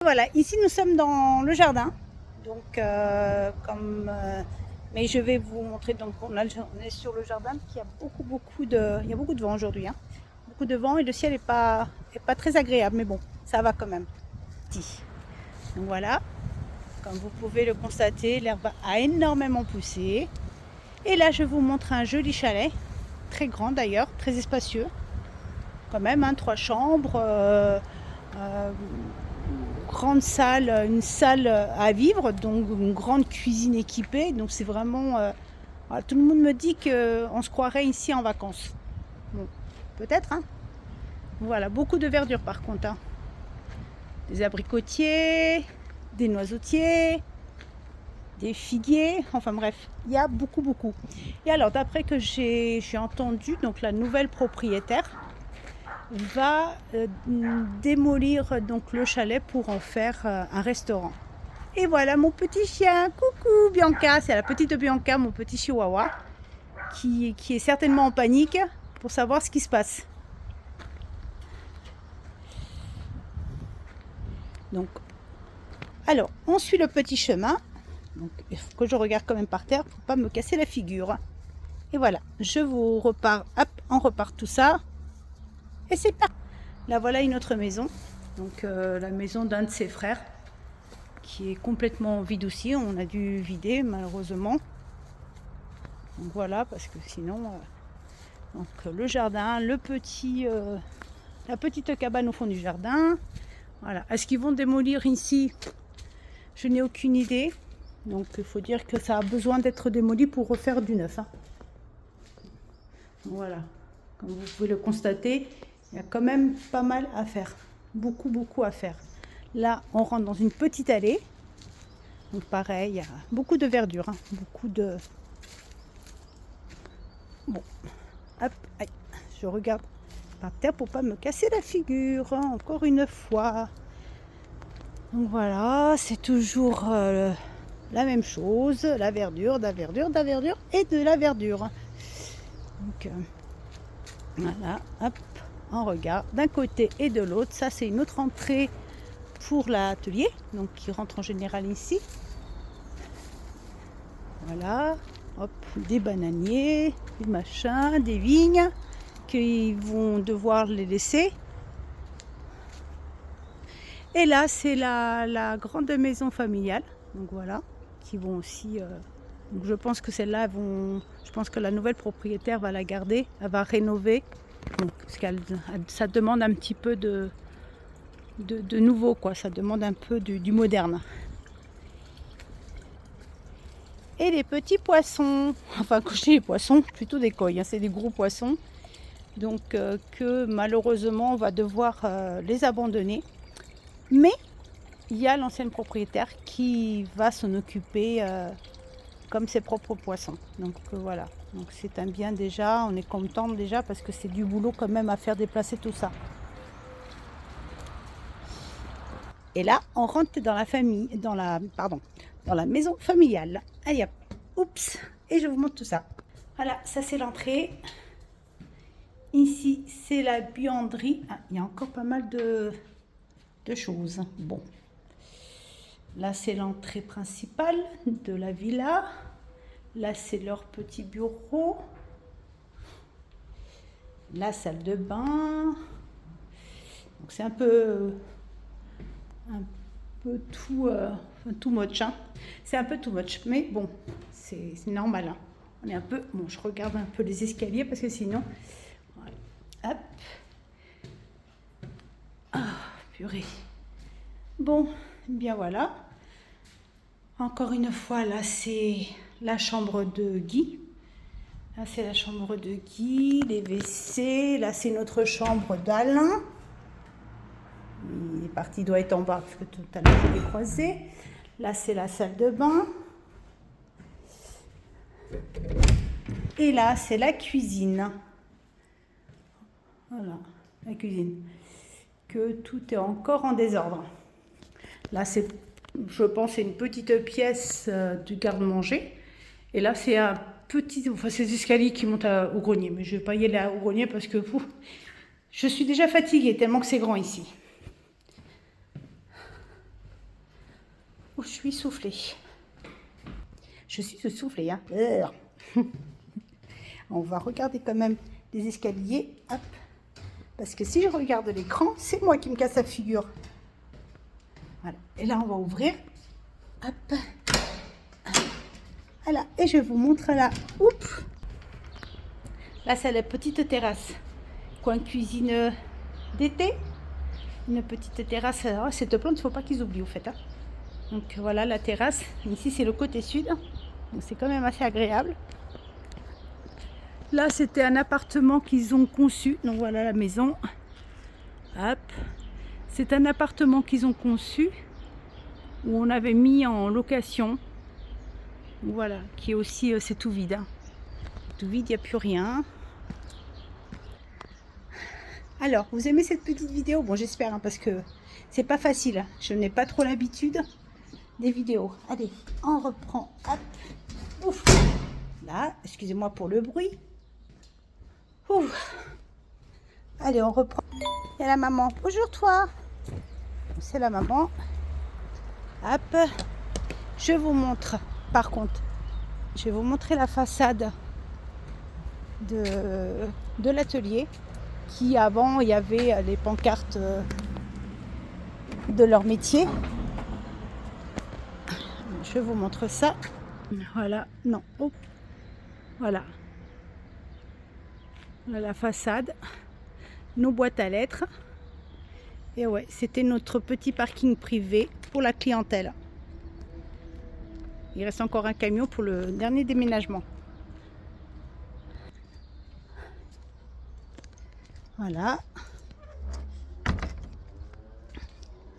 Voilà, ici nous sommes dans le jardin. Donc, mais je vais vous montrer. Donc, on est sur le jardin qui a il y a beaucoup de vent aujourd'hui. Hein. Beaucoup de vent et le ciel est pas très agréable, mais bon, ça va quand même. Donc voilà, comme vous pouvez le constater, l'herbe a énormément poussé. Et là, je vous montre un joli chalet, très grand d'ailleurs, très espacieux. Quand même, hein, 3 chambres. Grande salle, une salle à vivre, donc une grande cuisine équipée. Donc c'est vraiment... voilà, tout le monde me dit qu'on se croirait ici en vacances. Bon, peut-être, hein. Voilà, beaucoup de verdure par contre. Hein. Des abricotiers, des noisetiers, des figuiers, enfin bref, il y a beaucoup. Et alors, d'après que j'ai entendu, donc la nouvelle propriétaire va démolir donc le chalet pour en faire un restaurant. Et voilà mon petit chien, coucou Bianca, c'est la petite Bianca, mon petit chihuahua, qui est certainement en panique pour savoir ce qui se passe. Donc, alors, on suit le petit chemin. Donc, il faut que je regarde quand même par terre pour pas me casser la figure. Et voilà, je vous repars, hop, on repart tout ça. Et c'est parti. Là, voilà une autre maison. Donc, la maison d'un de ses frères, qui est complètement vide aussi. On a dû vider, malheureusement. Donc, voilà, parce que sinon... donc, le jardin, la petite cabane au fond du jardin. Voilà. Est-ce qu'ils vont démolir ici? Je n'ai aucune idée. Donc, il faut dire que ça a besoin d'être démoli pour refaire du neuf. Hein. Voilà. Comme vous pouvez le constater, il y a quand même pas mal à faire. Beaucoup à faire. Là, on rentre dans une petite allée. Donc, pareil, il y a beaucoup de verdure. Hein. Beaucoup de... Bon. Hop, aïe. Je regarde par terre pour pas me casser la figure. Hein, encore une fois. Donc voilà, c'est toujours la même chose. La verdure et de la verdure. Donc voilà, hop, on regarde d'un côté et de l'autre. Ça, c'est une autre entrée pour l'atelier, donc qui rentre en général ici. Voilà, hop, des bananiers, des machins, des vignes, qu'ils vont devoir les laisser. Et là, c'est la grande maison familiale, donc voilà, qui vont aussi... donc je pense que celle-là, je pense que la nouvelle propriétaire va la garder, elle va rénover. Donc, parce ça demande un petit peu de nouveau, quoi. Ça demande un peu du moderne. Et les petits poissons, enfin quand je dis les poissons, plutôt des coilles, hein, c'est des gros poissons. Donc que malheureusement on va devoir les abandonner. Mais il y a l'ancienne propriétaire qui va s'en occuper comme ses propres poissons. Donc voilà, donc c'est un bien déjà, on est content déjà parce que c'est du boulot quand même à faire déplacer tout ça. Et là, on rentre dans la maison familiale. Allez hop, oups, et je vous montre tout ça. Voilà, ça c'est l'entrée. Ici, c'est la buanderie. Ah, il y a encore pas mal de choses. Bon. Là, c'est l'entrée principale de la villa. Là, c'est leur petit bureau. La salle de bain. Donc, c'est un peu too much. Hein. C'est un peu too much, mais bon, c'est normal. Hein. On est un peu... Bon, je regarde un peu les escaliers parce que sinon... Voilà. Hop. Ah, purée. Bon, bien voilà. Encore une fois, là, c'est la chambre de Guy. Là, c'est la chambre de Guy, les WC. Là, c'est notre chambre d'Alain. Il est parti, il doit être en bas parce que tout à l'heure, je l'ai croisé. Là, c'est la salle de bain. Et là, c'est la cuisine. Voilà, la cuisine. Que tout est encore en désordre. Là, c'est, je pense, c'est une petite pièce du garde-manger. Et là, c'est un petit, enfin, c'est des escaliers qui montent au grenier. Mais je ne vais pas y aller au grenier parce que je suis déjà fatiguée tellement que c'est grand ici. Oh, je suis soufflée. Je suis essoufflée, hein. On va regarder quand même les escaliers. Hop. Parce que si je regarde l'écran, c'est moi qui me casse la figure. Voilà. Et là, on va ouvrir. Hop. Voilà. Et je vous montre là. Oups. Là, c'est la petite terrasse. Coin cuisine d'été. Une petite terrasse. Alors, cette plante, il ne faut pas qu'ils oublient, au fait. Hein. Donc, voilà la terrasse. Ici, c'est le côté sud. Donc, c'est quand même assez agréable. Là, c'était un appartement qu'ils ont conçu. Donc, voilà la maison. Hop. C'est un appartement qu'ils ont conçu. Où on avait mis en location. Voilà. Qui est aussi, c'est tout vide. Hein. Tout vide, il n'y a plus rien. Alors, vous aimez cette petite vidéo? Bon, j'espère, hein, parce que c'est pas facile. Je n'ai pas trop l'habitude des vidéos. Allez, on reprend. Hop. Ouf. Là, excusez-moi pour le bruit. Ouf. Allez, on reprend. Il y a la maman. Bonjour, toi. C'est la maman. Hop. Je vous montre, par contre, je vais vous montrer la façade de l'atelier. Qui avant, il y avait les pancartes de leur métier. Je vous montre ça. Voilà, non, oh. Voilà. Voilà la façade, nos boîtes à lettres. Et ouais, c'était notre petit parking privé pour la clientèle. Il reste encore un camion pour le dernier déménagement. Voilà.